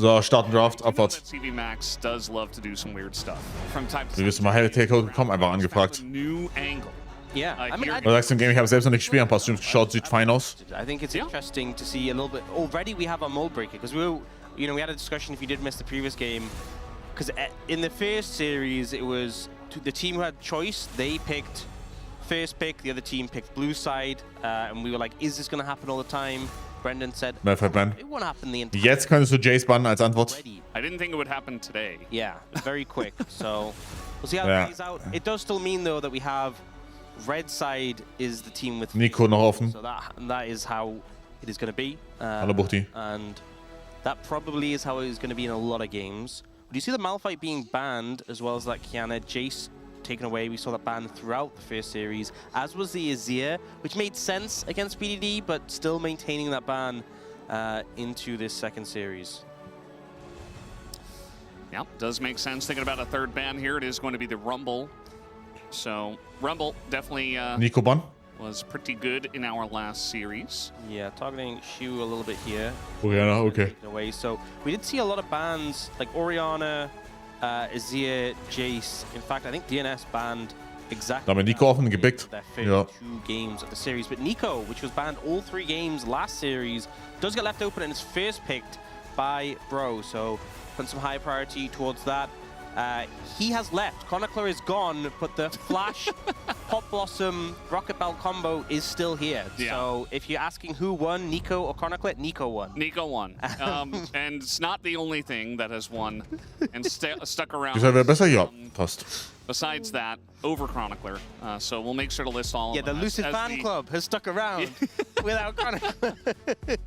So, starten Draft, abwärts. CV Max does love to do some weird stuff. From time to Wir wissen mal, hey, Takeover gekommen, einfach angefragt. New angle. Yeah, I mean, Du sagst im Game, ich habe selbst noch nicht gespielt, ein paar Streams geschaut, sieht fein aus. I think it's interesting to see a little bit. Already we have a mold breaker because we had a discussion if you did miss the previous game, because in the first series it was the team who had choice. They picked first pick, the other team picked blue side, and we were like, is this going to happen all the time? Brendan said, it won't happen the entire. Jetzt könntest du Jace bannen als Antwort. I didn't think it would happen today. Yeah, very quick. So we'll see how it plays out. It does still mean though that we have red side is the team with Nico noch offen. So that is how it is going to be. Hallo Buchti. And that probably is how it is going to be in a lot of games. Do you see the Malphite being banned as well as that Kiana? Jace taken away. We saw that ban throughout the first series, as was the Azir, which made sense against BDD, but still maintaining that ban into this second series. Yeah, does make sense. Thinking about a third ban here, it is going to be the Rumble. So Rumble definitely Nico ban was pretty good in our last series. Yeah, targeting Shu a little bit here. Oriana, okay. Away. So we did see a lot of bans like Oriana, Azir, Jace. In fact, I think DNS banned exactly. Da haben wir Nico offen gebickt. Their first 2 games of the series, but Nico, which was banned all 3 games last series, does get left open and is first picked by Bro. So put some high priority towards that. He has left. Chronicler is gone, but the Flash, Pop Blossom, Rocket Bell combo is still here. Yeah. So if you're asking who won, Nico or Chronicler, Nico won. Nico won. And it's not the only thing that has won and stuck around. Ist er wieder besser? Ja, passt. Besides that, over Chronicler. So we'll make sure to list all of them. Yeah, the Lucid Fan Club has stuck around without Chronicler.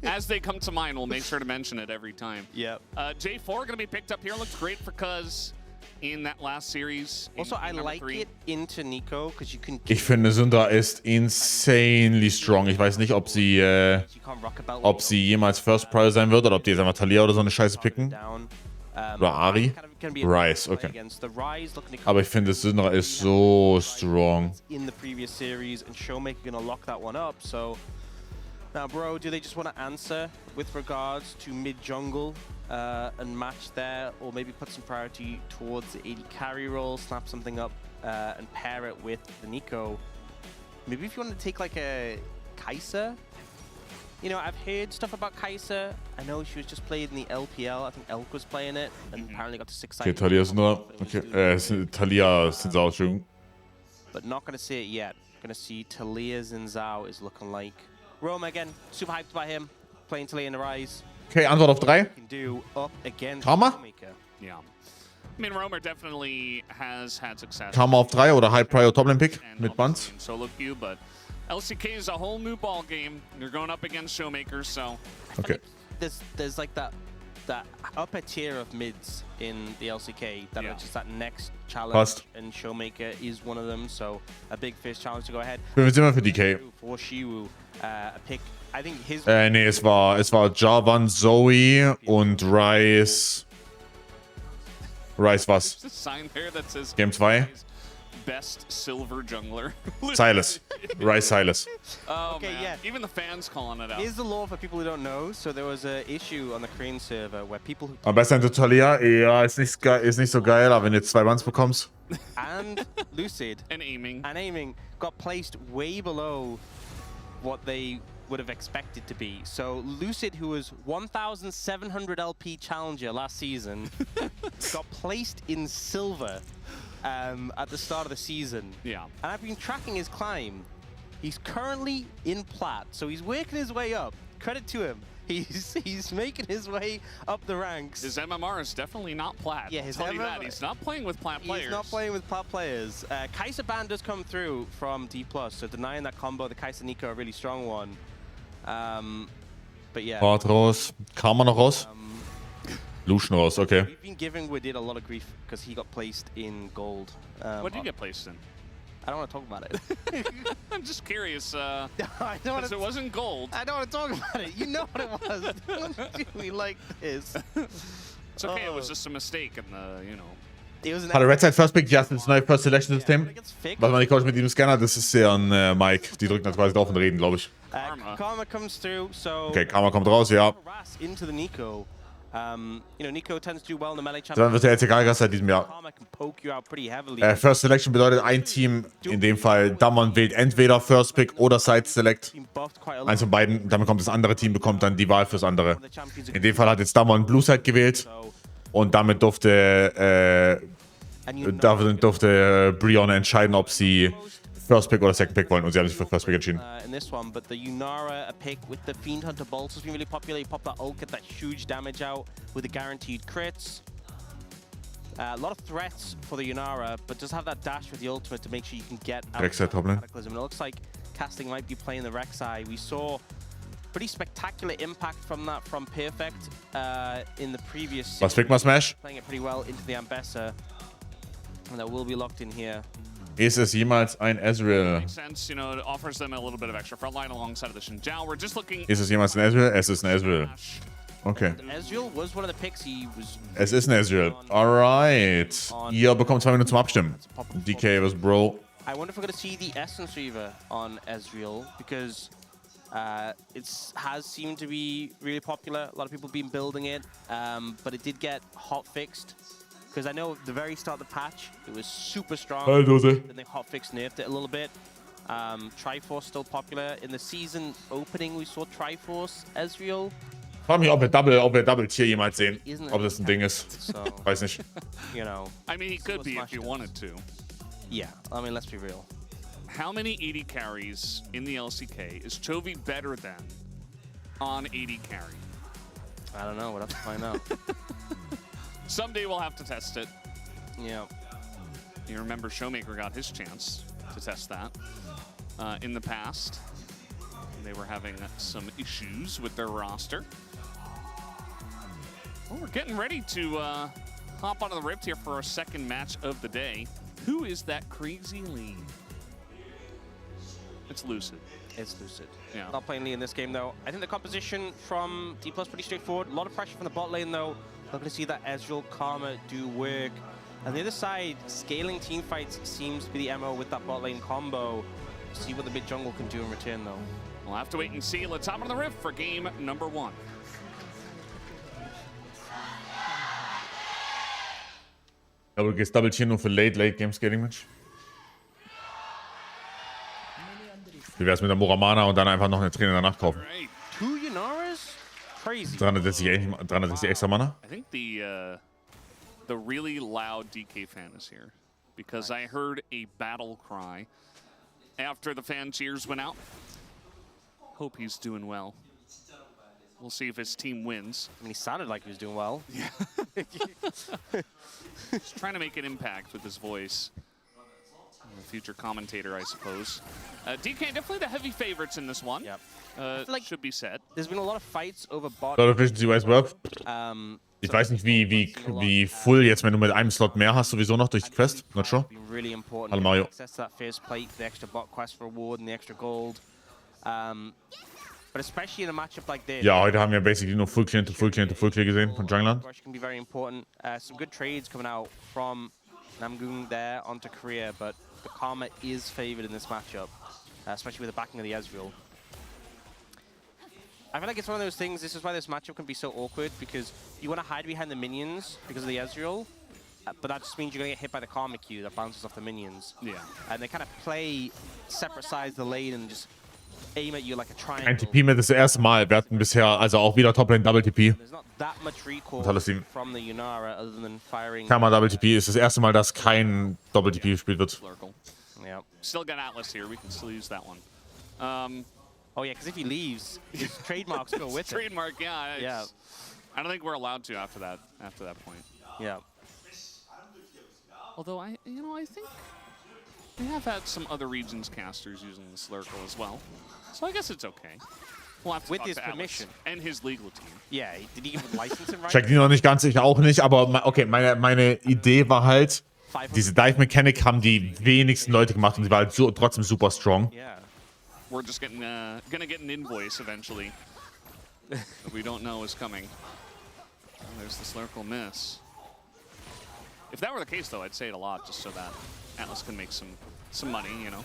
As they come to mind, we'll make sure to mention it every time. Yep. J4 going to be picked up here. Looks great for Cuz in that last series. Also, I like it into Nico because you can. Ich finde, Syndra ist insanely strong. Ich weiß nicht, ob sie jemals First Prize sein wird oder ob die jetzt einfach Talia oder so eine Scheiße picken. Oder Ari. Rise, okay. Aber ich finde, Syndra ist so strong. In the previous series, and Showmaker gonna lock that one up. So now, bro, do they just want to answer with regards to mid jungle and match there, or maybe put some priority towards the AD carry role, snap something up, and pair it with the Nico? Maybe if you want to take like a Kai'Sa. You know, I've heard stuff about Kai'Sa. I know she was just played in the LPL. I think Elk was playing it, and apparently got to 6 sides. Okay, Talia Syndra. Okay, Talia Syndra, Entschuldigung. But not going to see it yet. Going to see Talia Zinzao is looking like. Roma again, super hyped by him. Playing Talia in the Rise. Okay, Antwort auf 3. Can do up against Karma? Yeah. I mean, Romer definitely has had success. Karma auf 3 oder High Prior Top Lane Pick mit Buns. Solo queue, but LCK is a whole new ball game. You're going up against Showmakers, so. Okay. There's like that upper tier of mids in the LCK that are just that next challenge. Passt. And Showmaker is one of them, so a big first challenge to go ahead. Wir sind immer für DK. For Shiwu, a pick. I think his. Nee, es war Jarvan, Zoe und Rice. Rice was? There's a sign there that says Game 2. Best silver jungler. Silas. Rice Silas. Oh, okay, man. yeah. Even the fans calling it out. Here's the lore for people who don't know. So there was an issue on the Crane server where people who... Am besten hinter Talia. Ja, ist nicht so geil, aber wenn du jetzt 2 Buns bekommst. And Lucid. And aiming got placed way below what they would have expected to be. So Lucid, who was 1,700 LP challenger last season, got placed in silver at the start of the season. Yeah. And I've been tracking his climb. He's currently in plat, so he's working his way up. Credit to him. He's making his way up the ranks. His MMR is definitely not plat. Yeah, his I'll tell you MMR that. He's not playing with plat players. He's not playing with plat players. Kai'Sa ban does come through from D+, so denying that combo, the Kai'Sa Nico, a really strong one. But yeah. Bart raus. Karma noch raus? Lucian raus, okay. We've been giving Wadid a lot of grief because he got placed in gold. What did you get placed in? I don't want to talk about it. I'm just curious. I don't want it wasn't gold. I don't want to talk about it. You know what it was. Don't do me like this. It's okay. It was just a mistake in the, you know. Hat der Red Side First Pick, ja, das neue First Selection System. Was man nicht coach mit diesem Scanner, das ist ja an Mike. Die drücken dann quasi drauf und reden, glaube ich. Karma comes through, so. Okay, Karma kommt raus, ja. Into the Nico. You know, Nico tends to do well in the melee Dann wird der LCK seit diesem Jahr. Karma can poke you out pretty heavily. First Selection bedeutet, ein Team, in dem Fall Damwon, wählt entweder First Pick oder Side Select. Eins von beiden, dann bekommt das andere Team dann die Wahl fürs andere. In dem Fall hat jetzt Damwon Blue Side gewählt und damit durfte Brion entscheiden, ob sie First Pick oder Second Pick wollen, und sie haben sich für First Pick entschieden. In this one, but the Yunara pick with the Fiend Hunter Bolts has been really popular. You pop that ult, get that huge damage out with the guaranteed crits. A lot of threats for the Yunara, but just have that dash with the ultimate to make sure you can get out Rek'Sai top lane. Cataclysm. It looks like Casting might be playing the Rek'Sai. We saw pretty spectacular impact from that from Perfect in the previous Was Figma Smash? playing it pretty well into the Ambessa. And that will be locked in here. Ist es jemals ein Ezreal? Makes sense, you know, it offers them a little bit of extra frontline alongside of the Xinjiao. We're just looking. Ist es jemals ein Ezreal? Es ist ein Ezreal. Okay. Ezreal was one of the picks. He was. Es ist ein Ezreal. Alright. Ihr bekommt 2 Minuten zum Abstimmen. DK was Bro. I wonder if we're going to see the Essence Reaver on Ezreal, because it has seemed to be really popular. A lot of people have been building it, but it did get hot fixed. Because I know at the very start of the patch, it was super strong. Then they hotfix nerfed it a little bit. Triforce still popular. In the season opening, we saw Triforce Ezreal. Ich frage mich, ob wir Double Tier jemals sehen. Ob das ein Ding ist. So, Weiß nicht. you know. I mean, he could be if he wanted to. Yeah, I mean, let's be real. How many 80 carries in the LCK is Chovy better than on 80 carry? I don't know. We'll have to find out. Someday we'll have to test it. Yeah. You remember Showmaker got his chance to test that in the past. They were having some issues with their roster. Well, we're getting ready to hop onto the Rift here for our second match of the day. Who is that crazy lead? It's Lucid. It's Lucid. Yeah. Not playing lead in this game, though. I think the composition from D+ pretty straightforward. A lot of pressure from the bot lane, though. Not going to see that Ezreal Karma do work. On the other side, scaling teamfights seems to be the MO with that bot lane combo. See what the mid jungle can do in return, though. We'll have to wait and see. Let's hop on the Rift for game number 1. Double Tier nur für Late Game Scaling Match. Wie wär's mit der Muramana und dann einfach noch eine Träne danach kaufen? Right. 2 Yunaras? Crazy. 360 extra Mana? I think the really loud DK fan is here because I heard a battle cry after the fan cheers went out. Hope he's doing well. We'll see if his team wins. I mean, he sounded like he was doing well. Yeah. He's trying to make an impact with his voice. A future commentator, I suppose. DK definitely the heavy favorites in this one. Yep. Like, should be said. There's been a lot of fights over bot. Lot of efficiency wise work. Ich weiß nicht, wie full jetzt, wenn du mit einem Slot mehr hast, sowieso noch durch die Quest. Not sure. Really important. Hallo Mario. Access to that first plate, the extra bot quest reward and the extra gold. But especially in a matchup like this. Ja, heute haben wir basically nur Full Clear gesehen von Junglern. Can be very important. Some good trades coming out from Namgung there onto Korea, but the Karma is favored in this matchup, especially with the backing of the Ezreal. I feel like it's one of those things, this is why this matchup can be so awkward, because you want to hide behind the minions because of the Ezreal, but that just means you're going to get hit by the Karma Q that bounces off the minions. Yeah. And they kind of play separate sides of the lane and just aim at you like a triangle. Ein TP mit das erste Mal. Wir hatten bisher also auch wieder Toplane Double TP. There's not that much recoil from the Yunara other than firing. Karma Double TP ist das erste Mal, dass kein Double TP gespielt wird. Yeah. Still got Atlas here. We can still use that one. Oh yeah, because if he leaves, his trademarks go with him. Trademark, yeah. Yeah. I don't think we're allowed to after that point. Yeah. Although I think we have had some other regions casters using the Slurkle as well, so I guess it's okay. We'll have to with talk his to Atlas permission and his legal team. Yeah, did he give him licensing rights? Check die noch nicht ganz, ich auch nicht, aber okay, meine Idee war halt, diese Dive Mechanic haben die wenigsten Leute gemacht und sie war halt so, trotzdem super strong. Yeah. We're just gonna get an invoice eventually that we don't know is coming. Oh, there's the Slurkle miss. If that were the case, though, I'd say it a lot just so that Atlas can make some money, you know.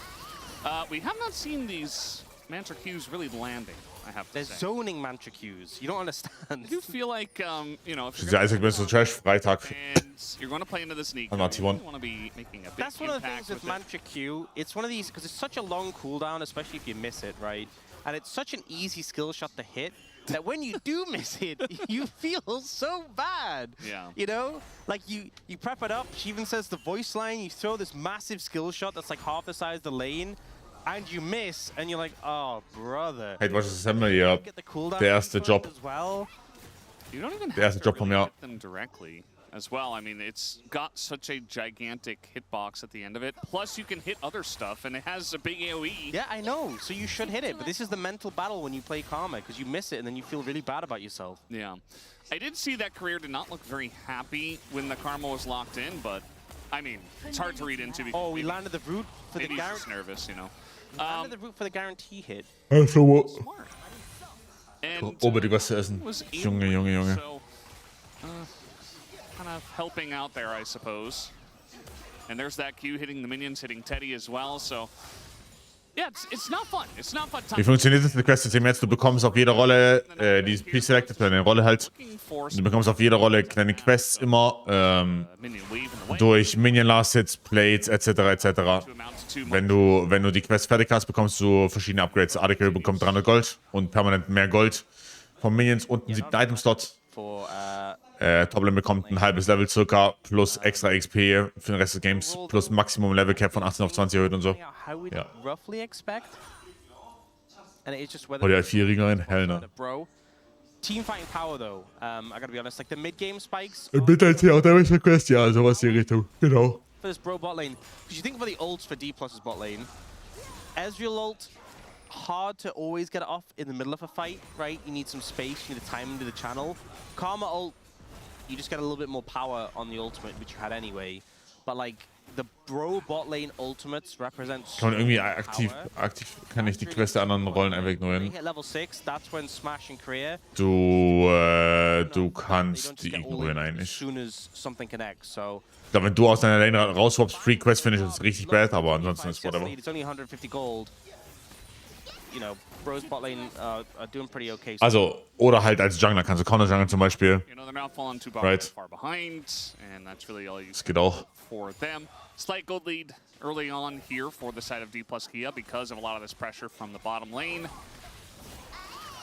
We have not seen these Mantra Qs really landing. I have to They're say. zoning mantra Qs. You don't understand. I do feel like, you know, if Der you're Isaac Mr. Trash, Freitag. and you're going to play into this sneak, you I'm not T1. want to be making a big That's one of the impact things with it. mantra Q. It's one of these, because it's such a long cooldown, especially if you miss it, right? And it's such an easy skill shot to hit that when you do miss it, you feel so bad. Yeah. You know? Like, you prep it up. She even says the voice line. You throw this massive skill shot that's like half the size of the lane, and you miss, and you're like, oh, brother. Hate Watch Assembly, ja. Get the cooldown Der erste Job. as well. You don't even Der erste have to Job vom really Jahr. hit them directly as well. I mean, it's got such a gigantic hitbox at the end of it. Plus, you can hit other stuff, and it has a big AoE. Yeah, I know. So you should hit it. But this is the mental battle when you play Karma, because you miss it, and then you feel really bad about yourself. Yeah. I did see that career did not look very happy when the Karma was locked in, but, I mean, it's hard to read into because Oh, we landed the root for the maybe he's just guarantee. nervous, you know. Landed the root for the guarantee hit. Also, Smart. And unbedingt was zu essen. was Junge, Junge, Junge. So, kind of helping out there, I suppose. And there's that Q hitting the minions, hitting Teddy as well. So, yeah, it's not fun. It's not fun. Wie funktioniert das in der Quest-System jetzt? Du bekommst auf jeder Rolle, die ist pre-selected für eine Rolle halt. Du bekommst auf jeder Rolle kleine Quests immer durch Minion Last Hits, Plates etc. etc. Wenn du die Quest fertig hast, bekommst du verschiedene Upgrades. Article bekommt 300 Gold und permanent mehr Gold von Minions und einen 7. Item-Slot. Toplane bekommt ein halbes Level circa, plus extra XP für den Rest des Games, plus Maximum Level Cap von 18 auf 20 erhöht und so. Ja. Oh, der hat 4 Ringe rein? Hell no. Teamfighting power though, I gotta be honest, like the mid-game spikes. Bitte auch der beste Quest, ja, sowas in die Richtung. Genau. For this bro bot lane, because you think about the ults for D+'s bot lane. Ezreal ult, hard to always get it off in the middle of a fight, right? You need some space, you need a time into the channel. Karma ult, you just get a little bit more power on the ultimate, which you had anyway. But like, the bro bot lane ultimates represent so Kann man irgendwie much aktiv power. kann ich die Quest der anderen Rollen einfach ignorieren. When you hit level 6, that's when Smash and Korea. Du kannst die ignorieren As eigentlich. soon as something connects, so. Ich glaube, wenn du aus deiner Lane raushoppst, Pre-Quest finish, ist es richtig bad, aber ansonsten ist whatever. It's only 150 gold. You know, Bros bot lane are doing pretty okay. Also, oder halt als Jungler kannst du Counter-Jungler zum Beispiel. You know, they're not falling too Right. far behind, and that's really all you Das geht auch. for them. Slight gold lead early on here for the side of D+ Kia because of a lot of this pressure from the bottom lane.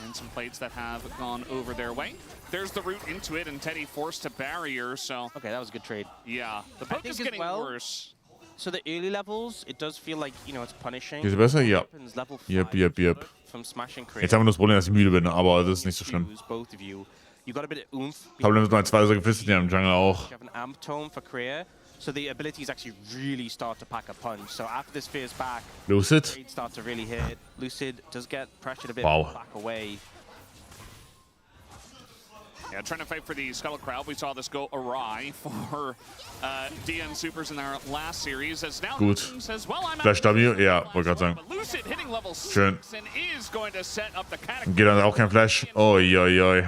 And some plates that have gone over their way. There's the route into it, and Teddy forced to barrier, so... Okay, that was a good trade. Yeah, the poke is as getting well- worse. So the early levels, it does feel like, you know, it's punishing. Geht es besser? Ja. Weapons level 5 Yep. from Smash and Korea. Jetzt haben wir das Problem, dass ich müde bin, aber das ist nicht so schlimm. Both of you. You got a bit of oomph. Problem ist, meine zwei so gefistet, die haben im Jungler auch. You have an amp tone for Korea. So the abilities actually really start to pack a punch. So after this fear's back, Lucid? trades start to really hit. Lucid does get pressured a bit Wow. back away. Yeah, trying to fight for the Scuttle Crowd. We saw this go awry for DN Supers in their last series. As now Gut. says, well, I'm Flash W? Ja, wollte gerade sagen. But Lucid hitting level 6 Schön. and is going to set up the catacomb. Geht dann auch kein Flash? Oi.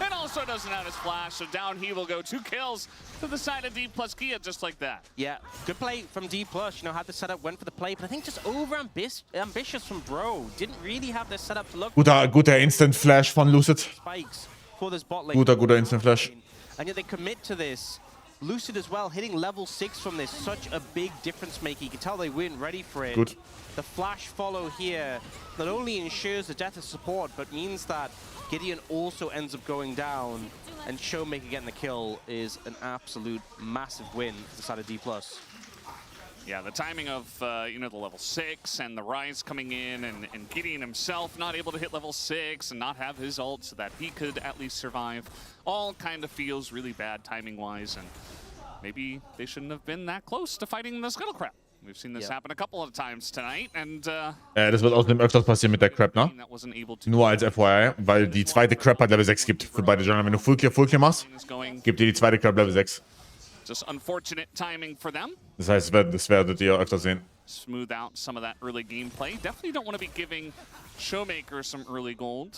And also doesn't have his flash, so down he will go. 2 kills to the side of D+ Kia just like that. Yeah, good play from D+. You know, had the setup, went for the play, but I think just ambitious from Bro. Didn't really have this setup to look Guter Instant Flash von Lucid. spikes for this bot lane. Guter Instant Flash. And yet they commit to this. Lucid as well, hitting level 6 from this, such a big difference maker. You can tell they weren't ready for it. Gut. The flash follow here not only ensures the death of support, but means that Gideon also ends up going down, and Showmaker getting the kill is an absolute massive win for the side of D+. Yeah, the timing of, you know, the level 6 and the Rise coming in and Gideon himself not able to hit level 6 and not have his ult so that he could at least survive all kind of feels really bad timing-wise, and maybe they shouldn't have been that close to fighting the Scuttle Crab. We've seen this happen a couple of times tonight, and Das wird außerdem öfters passieren mit der Crab, ne? that wasn't able to Nur als FYI, weil die zweite Crab halt Level 6 gibt für beide Jungler. Wenn du Full Clear machst, is going. gibt dir die zweite Crab Level 6. Just unfortunate timing for them. Das heißt, das werdet ihr öfter sehen. Smooth out some of that early gameplay. Definitely don't want to be giving Showmaker some early gold.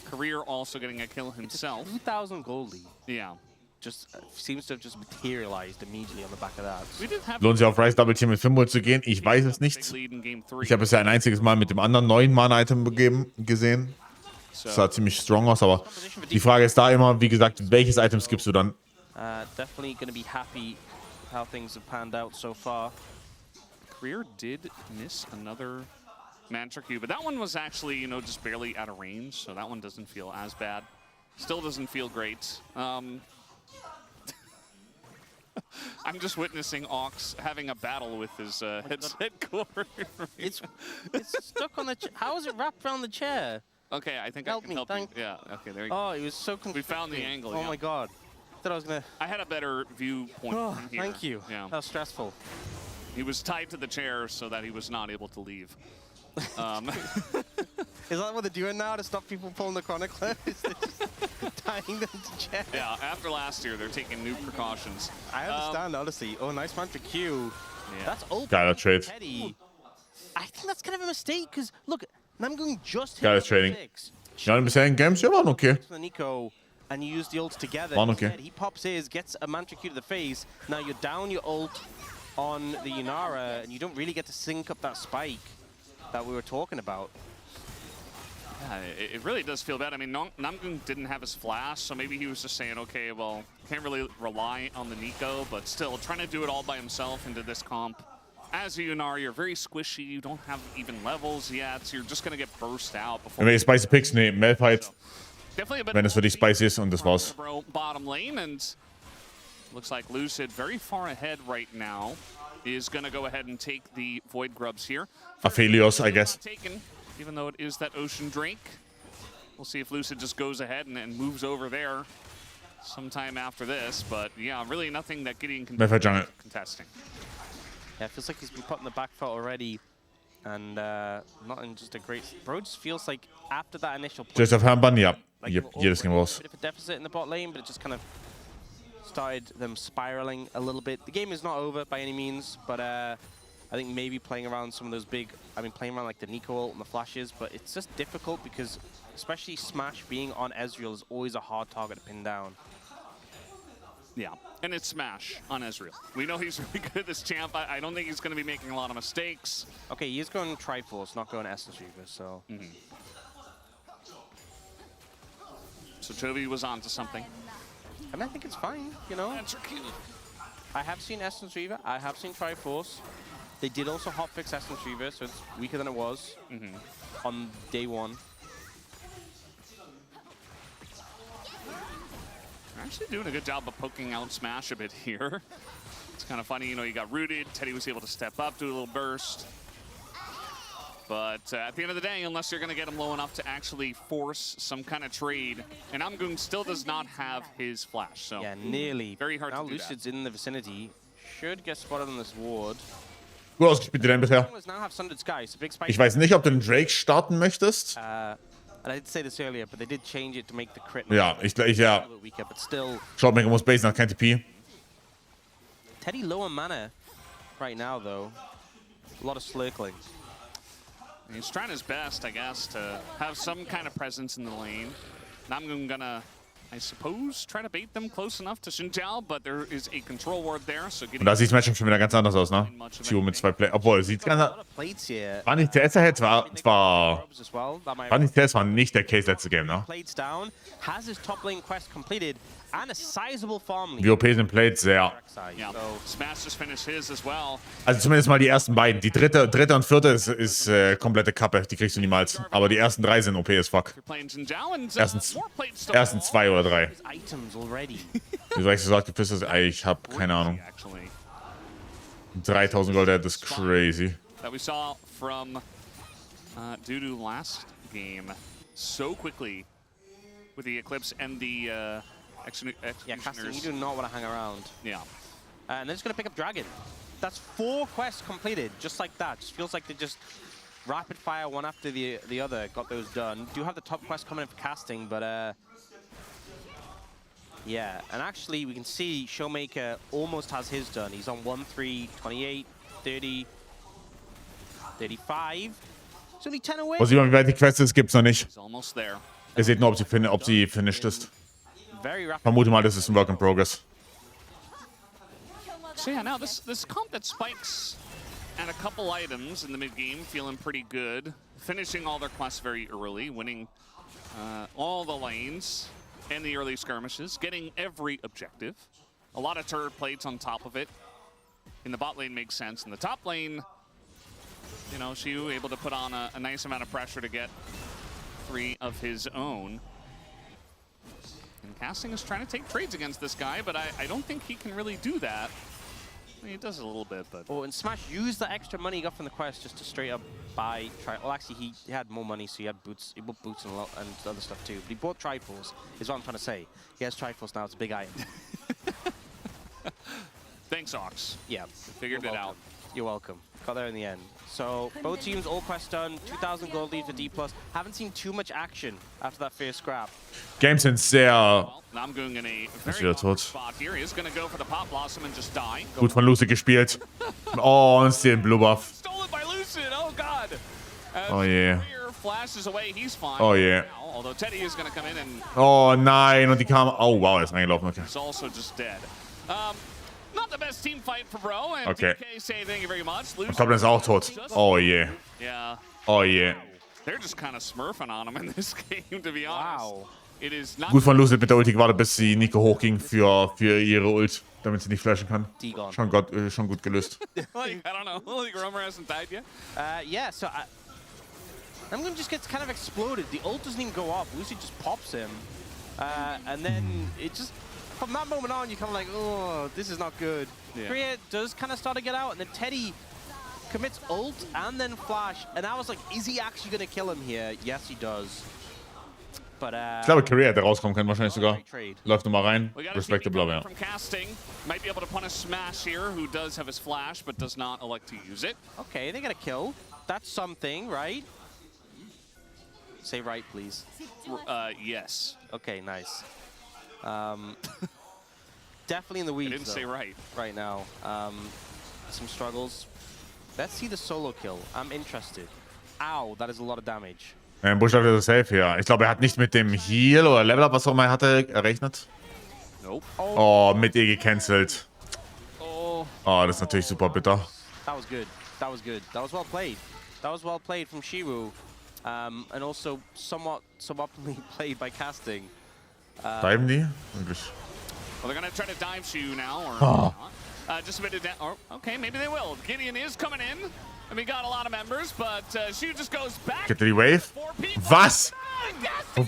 Career also getting a kill himself. 2,000 gold lead. Yeah. Just seems to have just materialized immediately on the back of that. We did have Lohnt sich auf Rise Double Team mit 5 zu gehen? Ich weiß es big nicht. lead in game 3. Ich habe es ja ein einziges Mal mit dem anderen neuen Mana-Item gesehen. Das sah ziemlich strong aus, aber die Frage ist da immer, wie gesagt, welches Item skippst du dann? Definitely going to be happy with how things have panned out so far. Career did miss another Mantra Q, but that one was actually, you know, just barely out of range, so that one doesn't feel as bad. Still doesn't feel great. I'm just witnessing Ox having a battle with his headset cord. It's stuck on the how is it wrapped around the chair? Okay, I think Help I can me, help thank you. Yeah, okay, there you go. Oh, it was so confusing. We found the angle, Oh yeah. my god. I thought I was going to... I had a better viewpoint Oh, from here. thank you. Yeah. That was stressful. He was tied to the chair so that he was not able to leave. Is that what they're doing now to stop people pulling the chronicler? Is they just tying them to chairs? Yeah, after last year, they're taking new precautions. I understand, honestly. Oh, nice Mantra Q. Yeah. That's open. Geiler Trade. Teddy. I think that's kind of a mistake, because, look, Namgung just hit Geiler level Trading. 6. Ja, die bisherigen Games, ja, waren okay. The Nico, and you use the ult together. Waren okay. Instead, he pops his, gets a Mantra Q to the face. Now you're down your ult on the Yunara, and you don't really get to sync up that spike that we were talking about. Yeah, it really does feel bad. I mean, Namgung didn't have his flash, so maybe he was just saying, okay, well, can't really rely on the Nico, but still trying to do it all by himself into this comp. As a Yunara, you're very squishy. You don't have even levels yet, so you're just going to get burst out before. Wenn wir Spicy Picks nehmen, Malphite, Definitely a bit wenn es für dich spicy ist und das war's. Bottom lane, and looks like Lucid very far ahead right now is going to go ahead and take the Void Grubs here. Aphelios, I guess. Taken, even though it is that Ocean Drake. We'll see if Lucid just goes ahead and moves over there sometime after this, but yeah, really nothing that Gideon can Malphite Jungle. contesting. Yeah, it feels like he's been put in the back foot already, and not in just a great... Bro just feels like after that initial... Just auf Herrn ja. like Yep, we're jedes Game already raus. a bit of a deficit in the bot lane, but it just kind of started them spiraling a little bit. The game is not over by any means, but I think maybe playing around some of those big... I mean, playing around like the Nico ult and the flashes, but it's just difficult because especially Smash being on Ezreal is always a hard target to pin down. Yeah, and it's Smash on Ezreal. We know he's really good at this champ. I don't think he's going to be making a lot of mistakes. Okay, he is going Triforce, not going Essence Reaver, so... So Chovy was onto something. I mean, I think it's fine, you know? That's cute. I have seen Essence Reaver, I have seen Triforce. They did also hotfix Essence Reaver, so it's weaker than it was on day one. They're actually doing a good job of poking out Smash a bit here. It's kind of funny, you know, you got rooted. Teddy was able to step up, do a little burst. But at the end of the day, unless you're going to get him low enough to actually force some kind of trade, and Namgung still does not have his flash, so Yeah, nearly. very hard now to do Lucid's in the vicinity. Should get spotted on this ward. Gut ausgespielt, die denn bisher. Junglers now have Sundered Sky, so big spike. Ich weiß nicht, ob du den Drake starten möchtest. And I did say this earlier, but they did change it to make the crit Ja, a ja. little weaker, but still. Shotmaker muss basen, hat kein TP. Teddy low on mana right now, though. A lot of slurkling. he's trying his best, I guess, to have some kind of presence in the lane. Namgung gonna, I suppose, try to bait them close enough to Xinjiao, but there is a control ward there, so Und da sieht das Matchup schon wieder ganz anders aus, ne? Tio mit 2 Play. Obwohl, sieht A ganz... lot of plates here. War nicht der erste war Robes as well. That might nicht der, war nicht der Case letzte Game, ne? plates down, has his top lane quest completed, and a sizable farm lead. Die OP sind Plates sehr. Yeah, So, Smash just finished his as well. Also zumindest mal die ersten beiden. Die dritte und vierte ist komplette Kappe. Die kriegst du niemals. Aber die ersten 3 sind OP as fuck. You're playing Xinjiao and Erstens- more plates to Ersten 2 oder 3. his items already. Wie soll ich gesagt, du bist ich hab keine Ahnung. Actually, 3000 Gold, that is crazy. that we saw from Dudu last game so quickly with the Eclipse and the Yeah, Casting, you Executioners. do not want to hang around. Yeah. And they're just going to pick up Dragon. That's 4 quests completed, just like that. Just feels like they just rapid fire one after the other, got those done. Do have the top quest coming in for Casting, but yeah. And actually, we can see Showmaker almost has his done. He's on 1, 3, 28, 30, 35. It's only 10 away. Muss ich mal, wie weit die Quest ist, gibt's noch nicht. He's almost there. Ihr seht nur, ob sie finished ist. Very rapid. Vermute mal, das ist ein Work in Progress. So yeah, now this comp that spikes and a couple items in the mid game, feeling pretty good. Finishing all their quests very early, winning all the lanes and the early skirmishes, getting every objective. A lot of turret plates on top of it. In the bot lane makes sense. In the top lane, you know, Xiu able to put on a nice amount of pressure to get 3 of his own. And Casting is trying to take trades against this guy, but I don't think he can really do that. I mean, he does it a little bit, but... Oh, and Smash used the extra money he got from the quest just to straight up buy... Well, actually, he had more money, so he had boots. He bought boots and other stuff too. But he bought Triforce, is what I'm trying to say. He has Triforce now. It's a big item. Thanks, Ox. Yeah. Figured it out. You're welcome. Got there in the end. So both teams all quest done. 2,000 gold lead for D+. Haven't seen too much action after that first scrap. Games sind sehr Well, Namgung in a very wieder tot. spot here. He's going to go for the Pop Blossom and just die. gut von Lucy gespielt. Oh, und den Blue Buff. Stolen by Lucid. Oh, God. Oh, yeah. Career flashes away. He's fine. Oh, yeah. Now, although Teddy is going to come in and Oh nein, und die kam... Oh, wow, er ist reingelaufen. Okay. he's also just dead. Not the best team fight for Bro. And Okay. DK say thank you very much. Und Toplin ist auch tot. Oh, yeah. Yeah. Oh, yeah. They're just kind of smurfing on him in this game, to be honest. Wow. It is not Gut von Lucy mit der Ulti gewartet, bis sie Nico hochging für ihre Ult, damit sie nicht flashen kann. D-Gone. Schon gut gelöst. like, I don't know. Like Romer hasn't died yet. Yeah, so I'm going to just get kind of exploded. The ult doesn't even go off. Lucy just pops him. And then it just... From that moment on, you're kind of like, oh, this is not good. Yeah. Korea does kind of start to get out, and then Teddy commits ult and then flash. And I was like, is he actually going to kill him here? Yes, he does. But, Ich glaube, Korea hätte rauskommen können, wahrscheinlich sogar. great trade. Läuft nochmal rein. We got a Respectable, TP ja. from Casting. Might be able to punish Smash here, who does have his flash, but does not elect to use it. Okay, they got a kill. That's something, right? Say right, please. Yes. Okay, nice. Definitely in the I weeds, didn't say though, right. now. Some struggles. Let's see the solo kill. I'm interested. Ow, that is a lot of damage. Bush läuft also safe, ja. Ich glaube, er hat nicht mit dem Heal oder Level Up, was auch immer er hatte, errechnet. Nope. Oh, mit E gecancelt. Oh. Oh, das ist natürlich super bitter. That was good. That was good. That was well played. That was well played from Shiru. And also somewhat suboptimally played by Casting. Bleiben die? Wirklich. Well, they're going to try to dive Shu now, or Oh. not. Just a bit of down. Okay, maybe they will. Gideon is coming in. And we got a lot of members, but Shu just goes back. Gibt er die Wave? 4 people. Was? Away.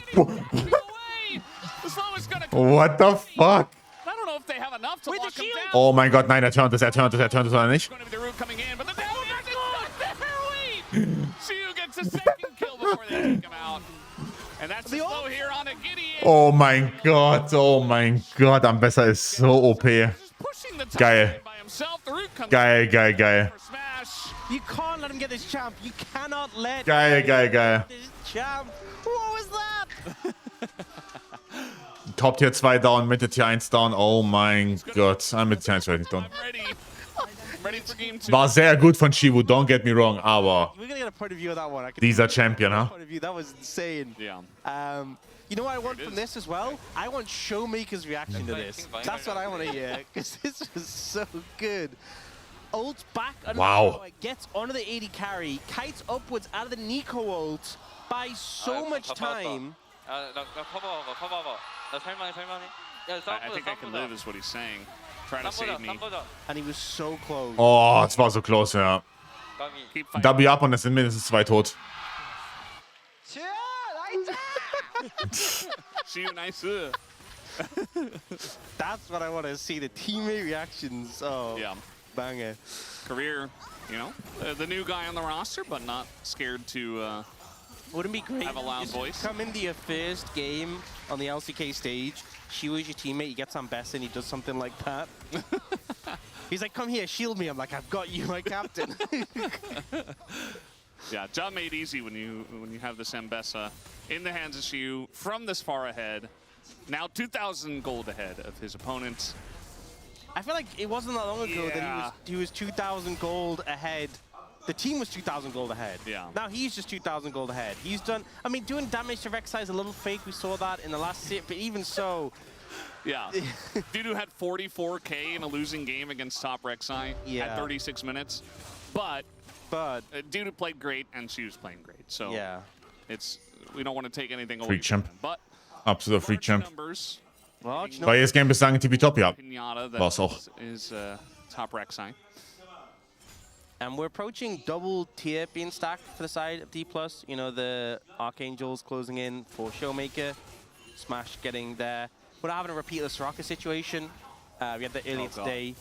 The slow is going to come. What the fuck? I don't know if they have enough to With the lock him shield. down. Oh mein Gott, nein, er turnt es, oder nicht? Going to be the root coming in, but the Shu gets a second kill before they take him out. And that's the slow here on a Gideon. Oh mein Gott, am besser ist so OP. Just pushing the top Geil. lane by himself. The root comes Geil. for Smash. You can't let him get this champ. You cannot let Geil. this champ. What was that? Top Tier 2 down, Mitte Tier 1 down. Oh mein Gott. Mitte Tier 1 vielleicht nicht down. I'm ready. I'm ready for game 2. War sehr gut von Shivu, don't get me wrong, aber We're gonna get a point of view of that one. I can dieser Champion, ha? point of view. That was insane. Yeah. You know what I want from this as well? I want Showmaker's reaction to this. That's what I want to hear, because this was so good. Ult back under Wow. the tower, gets onto the 80 carry, kites upwards out of the Nico ult, buys so much time. I think I can live is what he's saying. Try to save me. And he was so close. Oh, es war so close, ja. Keep fighting. W ab und es sind mindestens 2 tot. Shu, nice. That's what I want to see, the teammate reactions. Oh, Yeah. banger. Career, you know, the new guy on the roster, but not scared to Wouldn't it be great? have a loud Just voice. Come into your first game on the LCK stage. She was your teammate. You get some best and he does something like that. He's like, "Come here, shield me." I'm like, "I've got you, my captain." Yeah, job made easy when you have this Mbessa in the hands of Shu from this far ahead. Now 2,000 gold ahead of his opponent. I feel like it wasn't that long ago Yeah. that he was 2,000 gold ahead. The team was 2,000 gold ahead. Yeah. Now he's just 2,000 gold ahead. He's done. I mean, doing damage to Rek'Sai is a little fake. We saw that in the last set, but even so, Yeah. Dudu had 44K in a losing game against top Rek'Sai Yeah. at 36 minutes. But but Dudu played great and Shu's playing great. So yeah. it's we don't want to take anything away. Freak Champ. But Absoluter Freak Champ. numbers, Well, you know, War jedes Game bislang tippitopp, ja. Pinata, that War's auch. is top Rek'Sai. and we're approaching double tier being stacked for the side of D+. You know, the Archangels closing in for Showmaker. Smash getting there. We're not having a repeat of the Soraka situation. We had that earlier today.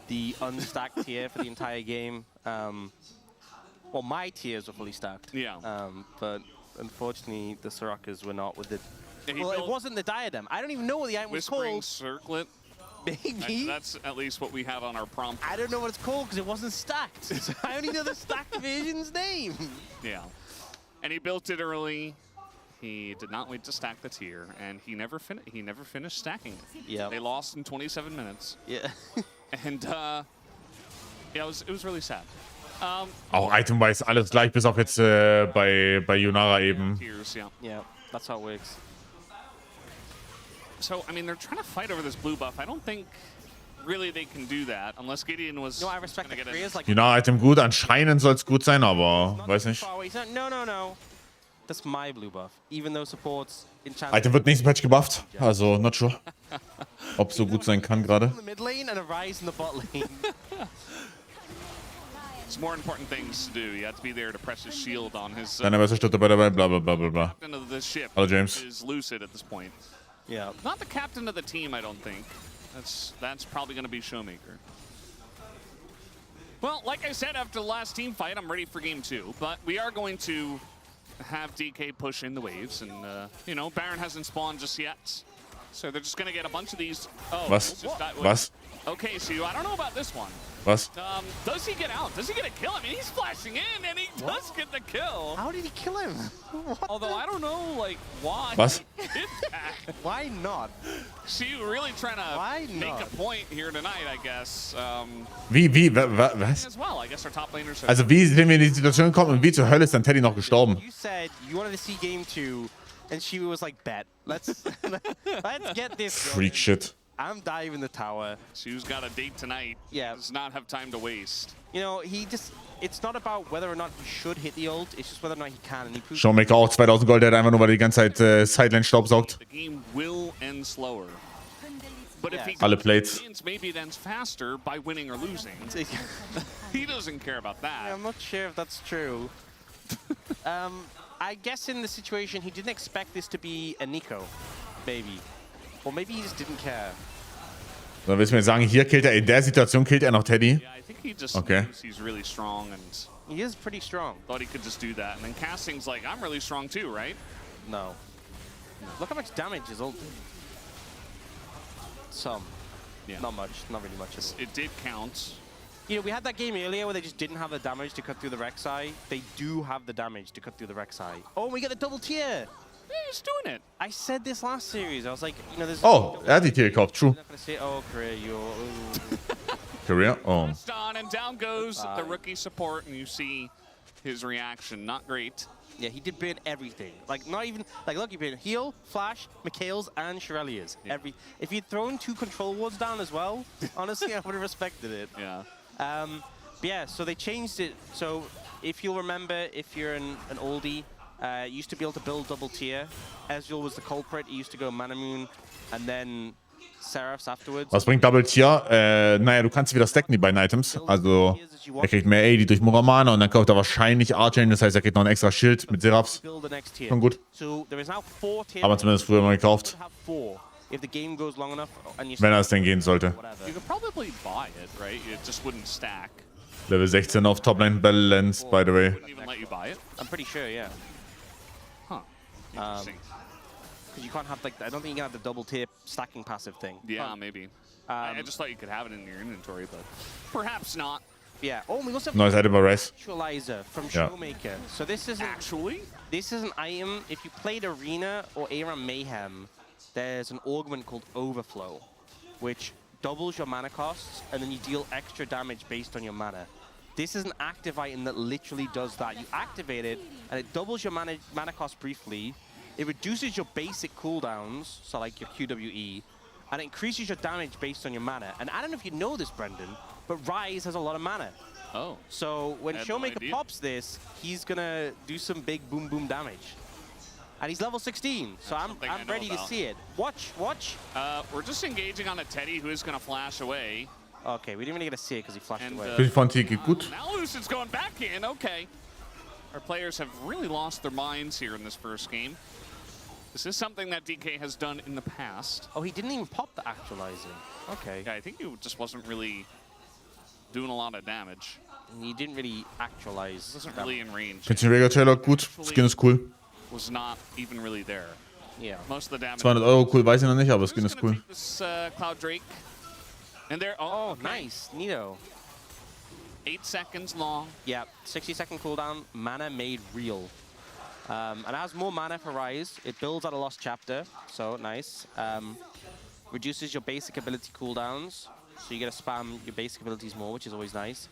The unstacked tier for the entire game. Well, my tiers were fully stacked. Yeah. But unfortunately, the Sorakas were not with the... Yeah, Well, it wasn't the diadem. I don't even know what the item was Whispering called. Circlet. Maybe. That's at least what we have on our prompt. I don't know what it's called because it wasn't stacked. So I only know the stacked version's name. Yeah. And he built it early. He did not wait to stack the tier, and he never finished stacking it. Yeah. They lost in 27 minutes. Yeah. And yeah, it was really sad. Auch itemwise alles gleich, bis auf jetzt bei Yunara eben. Tiers, yeah. Yeah, that's how it works. So, I mean, they're trying to fight over this blue buff. I don't think really they can do that unless Gideon was. No, I respect gonna the get careers. Like, Yunara-Item gut, anscheinend soll es gut sein, aber not weiß too nicht. far away. No. That's my blue buff. Even though supports enchant. Item wird nächsten Patch gebufft, also not sure. Ob so gut sein kann gerade. In the mid lane and a rise in the bot lane. It's more important things to do. You have to be there to press his shield on his. Deiner beste Stunde dabei, bla bla bla bla bla. Captain of the ship. Hello, James. Is Lucid at this point. Yeah. Not the captain of the team, I don't think. That's probably going to be Showmaker. Well, like I said, after the last team fight, I'm ready for game 2. But we are going to have DK push in the waves, and you know, Baron hasn't spawned just yet, so they're just going to get a bunch of these. Oh, Was? Was? Okay, so I don't know about this one. Was? Does he get out? Does he get a kill? I mean, he's flashing in, and he does get the kill. How did he kill him? Although I don't know, like, why Was? he did that. Why not? So you really trying Why to make not? a point here tonight, I guess. Was? As well, I guess our top laners. Also wie sind wir in die Situation gekommen und wie zur Hölle ist dann Teddy noch gestorben? You said you wanted to see game 2, and she was like, bet. Let's get this. Freak shit. I'm diving the tower. Who's got a date tonight. Yeah. Does not have time to waste. You know, it's not about whether or not he should hit the ult, it's just whether or not he can. And he proves Showmaker auch 2000 Gold, der hat einfach nur, weil er die ganze Zeit Sideline staubsaugt. The game will end slower. But if he Alle Plates. wins, maybe it ends faster by winning or losing. He doesn't care about that. I'm not sure if that's true. I guess in the situation, he didn't expect this to be a Nico, maybe. Or maybe he just didn't care. Dann willst du mir sagen, hier killt er, in der Situation killt er noch Teddy? Yeah, I think he just Okay. knows he's really strong and He is pretty strong. thought he could just do that. And then casting's like, I'm really strong too, right? No. Look how much damage his ult did. Some. Yeah. Not much. Not really much at all. It did count. You know, we had that game earlier where they just didn't have the damage to cut through the Rek'Sai. They do have the damage to cut through the Rek'Sai. Oh, we get the double tier! Yeah, he's doing it. I said this last series. I was like, you know, there's... Oh, er hat die Tier gekauft, true. I'm not gonna say, oh, career, Career? Oh. Pressed on, and down goes the rookie support, and you see his reaction. Not great. Yeah, he did burn everything. Like, not even... Like, look, he burned Heal, Flash, Mikhail's, and Shirelia's. Yeah. If he'd thrown 2 control wards down as well, honestly, I would have respected it. Yeah. But yeah, so they changed it. So if you'll remember, if you're an oldie, you used to be able to build double tier. Ezreal was the culprit. He used to go Mana Moon and then Seraphs afterwards. Was bringt Double Tier? Naja, du kannst wieder stacken, die beiden Items. Also, er kriegt mehr AD durch Muramana und dann kauft er wahrscheinlich Archangel. Das heißt, er kriegt noch ein extra Schild mit Seraphs. Build the next tier. Schon gut. So there is now 4 tiers. Aber zumindest früher mal gekauft. Have 4 if the game goes long enough and you Wenn er es denn gehen sollte. whatever. You could probably buy it, right? It just wouldn't stack. Level 16 auf Topline Balance, by the way. Wouldn't even let you buy it. I'm pretty sure, yeah. Huh. Interesting. Because you can't have like I don't think you can have the double tier stacking passive thing. Yeah, But, maybe. I just thought you could have it in your inventory, but perhaps not. yeah. Oh, we also have Neues Item bei Rise. Actualizer from Yeah. Showmaker. So this isn't Actually? this is an item. If you played Arena or ARAM Mayhem, there's an augment called Overflow, which doubles your mana costs and then you deal extra damage based on your mana. This is an active item that literally does that. You activate it and it doubles your mana cost briefly. It reduces your basic cooldowns, so like your QWE, and it increases your damage based on your mana. And I don't know if you know this, Brendan, but Ryze has a lot of mana. Oh. So when I had no Showmaker idea. pops this, he's gonna do some big boom boom damage. And he's level 16, so I'm ready to see it. Watch. We're just engaging on a Teddy who is going to flash away. Okay, we didn't really get to see it because he flashed away. Ich fand, hier geht gut. Now Lucid's going back in. Okay. Our players have really lost their minds here in this first game. This is something that DK has done in the past. Oh, he didn't even pop the actualizing. Okay. Yeah, I think he just wasn't really doing a lot of damage. He didn't really actualize. Wasn't really in range. Findest du den Vega-Trailer gut? Skin ist cool. Was not even really there. Yeah. Most of the damage. 200 Euro cool, weiß ich noch nicht, aber Skin ist cool. This, Cloud Drake. And there. Oh, okay. Nice. Neato. 8 seconds long. Yeah, 60-second cooldown. Mana made real. And it has more mana for Rise. It builds out a Lost Chapter, so nice. Reduces your basic ability cooldowns, so you get to spam your basic abilities more, which is always nice.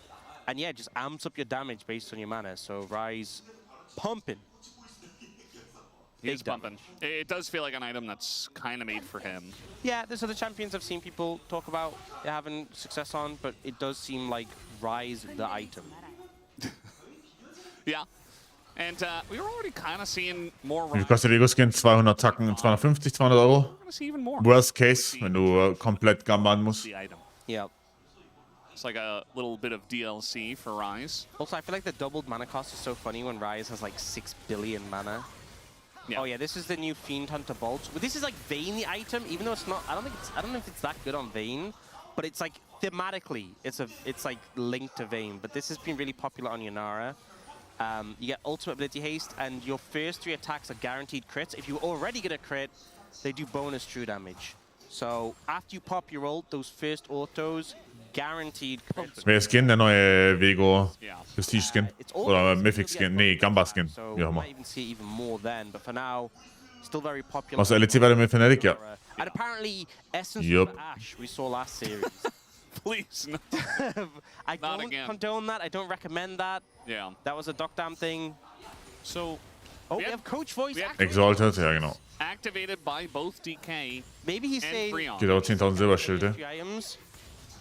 And yeah, just amps up your damage based on your mana. So Rise pumping. He's pumping. It does feel like an item that's kind of made for him. Yeah, there's other champions I've seen people talk about having success on, but it does seem like Rise the item. Yeah. And we were already kind of seeing more Wie Rise. kostet der Ego-Skin? 200 Tacken, 250, 200 Euro. We're gonna see even more. Worst case, wenn du komplett gamban musst. The item. Yeah. It's like a little bit of DLC for Rise. Also, I feel like the doubled mana cost is so funny when Rise has like 6 billion mana. Yeah. Oh yeah, this is the new Fiend Hunter Bolt. But this is like Vayne the item, even though it's not. I don't know if it's that good on Vayne, but it's like thematically, it's like linked to Vayne. But this has been really popular on Yanara. You get ultimate ability haste, and your first 3 attacks are guaranteed crits. If you already get a crit, they do bonus true damage. So after you pop your ult, those first autos guaranteed crits. Wer Skin? Der neue Vego Yeah. Prestige Skin? It's all Oder those Mythic still Skin? get Nee, bonus Gamba to Skin. that, So Wie auch we immer. might even see even more then, but for now, still very popular. Aus der LCK weiter mit Fnatic, ja. And apparently, Essence Yup. of Ash we saw last series. Please, no. I Not don't again. condone that. I don't recommend that. Yeah. That was a Dockdown thing. So, Oh, We we have- have Coach Voice. we have- activated. Exalted, ja genau. activated by both DK Maybe he's and saying Freon. Geht aber 10.000 Silberschilde. 3 items.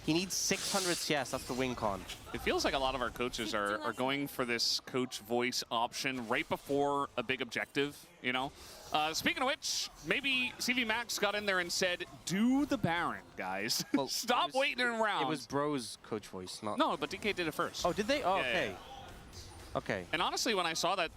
He needs 600 CS. That's the win con. It feels like a lot of our coaches are going for this coach voice option right before a big objective, you know? Speaking of which, maybe CV Max got in there and said, do the Baron, guys. Well, Stop it was- waiting around. It was Bro's Coach Voice, not. No, but DK did it first. Oh, did they? Oh, Yeah, okay. yeah. Okay. And honestly, when I saw that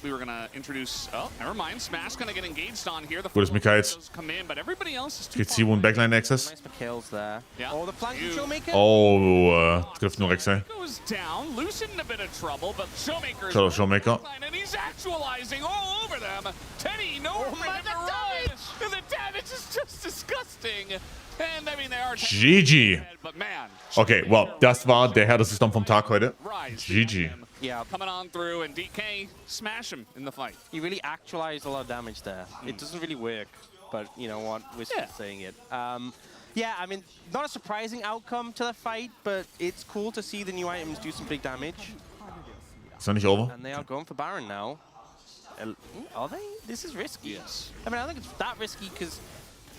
we were going to introduce... Oh, never mind. Smash going to get engaged on here. The Gutes first Mikaels. those come in, but everybody else is too Geht far Siwu und away. Backline Access. Nice McHale's there. Yeah. Oh, the flanking Ew. Showmaker. Oh, trifft nur Rek'Sai. Goes down. Lucid in a bit of trouble, but Showmaker... Schau, Showmaker. And he's actualizing all over them. Teddy, nowhere for him to run. And the damage is just disgusting. And I mean, they are... GG. But man... Okay, wow, das war der härteste Storm vom Tag heute. Rise. GG. Yeah. Coming on through, and DK smash him in the fight. He really actualized a lot of damage there. It doesn't really work, but you know what? We're still Yeah. saying it. Yeah, I mean, not a surprising outcome to the fight, but it's cool to see the new items do some big damage. Ist noch nicht over? And they are going for Baron now. Are they? This is risky. Yes. I mean, I don't think it's that risky because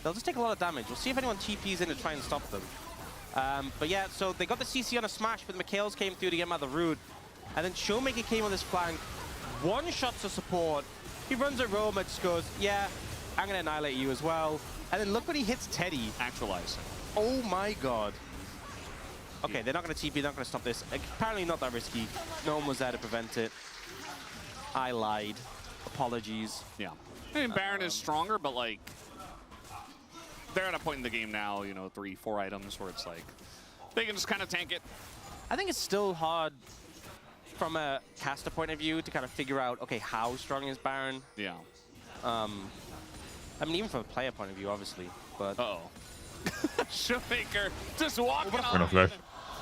they'll just take a lot of damage. We'll see if anyone TPs in to try and stop them. But yeah, so they got the CC on a smash, but McHale's came through to get him out of the root. And then Showmaker came on this flank, one shot to support. He runs at Roma, just goes, yeah, I'm going to annihilate you as well. And then look when he hits Teddy. Actualizing. Oh my god. Okay, they're not going to TP, they're not going to stop this. Apparently not that risky. No one was there to prevent it. I lied. Apologies. Yeah. I mean, Baron is stronger, but like... They're at a point in the game now, you know, 3-4 items where it's like... They can just kind of tank it. I think it's still hard from a caster point of view to kind of figure out, okay, how strong is Baron? Yeah. I mean, even from a player point of view, obviously, but... Uh-oh. Showmaker just walking Genau, on, Flash.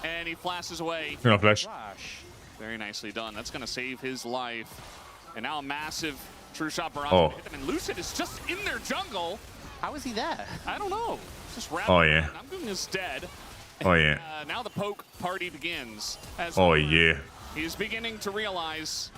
and he flashes away. Genau, Flash. Flash. Very nicely done. That's going to save his life. And now a massive true shot barrage Oh. hit him, and Lucid is just in their jungle. How is he there? I don't know. Just wrapped. Oh, yeah. I'm is dead. Oh yeah. Now the poke party begins. As Oh yeah. He's beginning to realize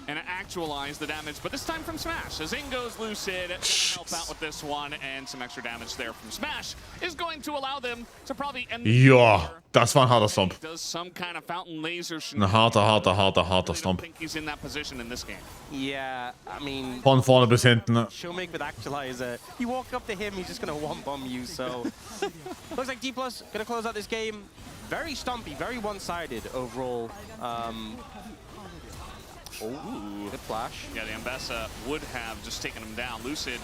and actualize the damage, but this time from Smash. As in goes Lucid, help out with this one, and some extra damage there from Smash is going to allow them to probably end the Ja, das war ein harter Stomp. does some kind of fountain laser Ein harter Stomp. I think he's in that position in this game. Yeah, I mean, Von vorne bis hinten. Showmake with Actualizer. You walk up to him, he's just going to one-bomb you, so... Looks like D+ going to close out this game. Very stumpy, very one-sided overall. Oh, good flash. Yeah, the Ambessa would have just taken him down. Lucid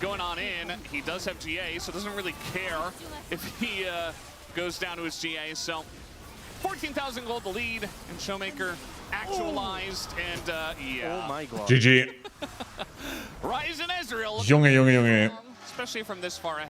going on in. He does have GA, so doesn't really care if he goes down to his GA. So 14,000 gold the lead, and Showmaker actualized, and yeah. Oh my god. GG. Rise in Ezreal. Junge. Especially from this far ahead.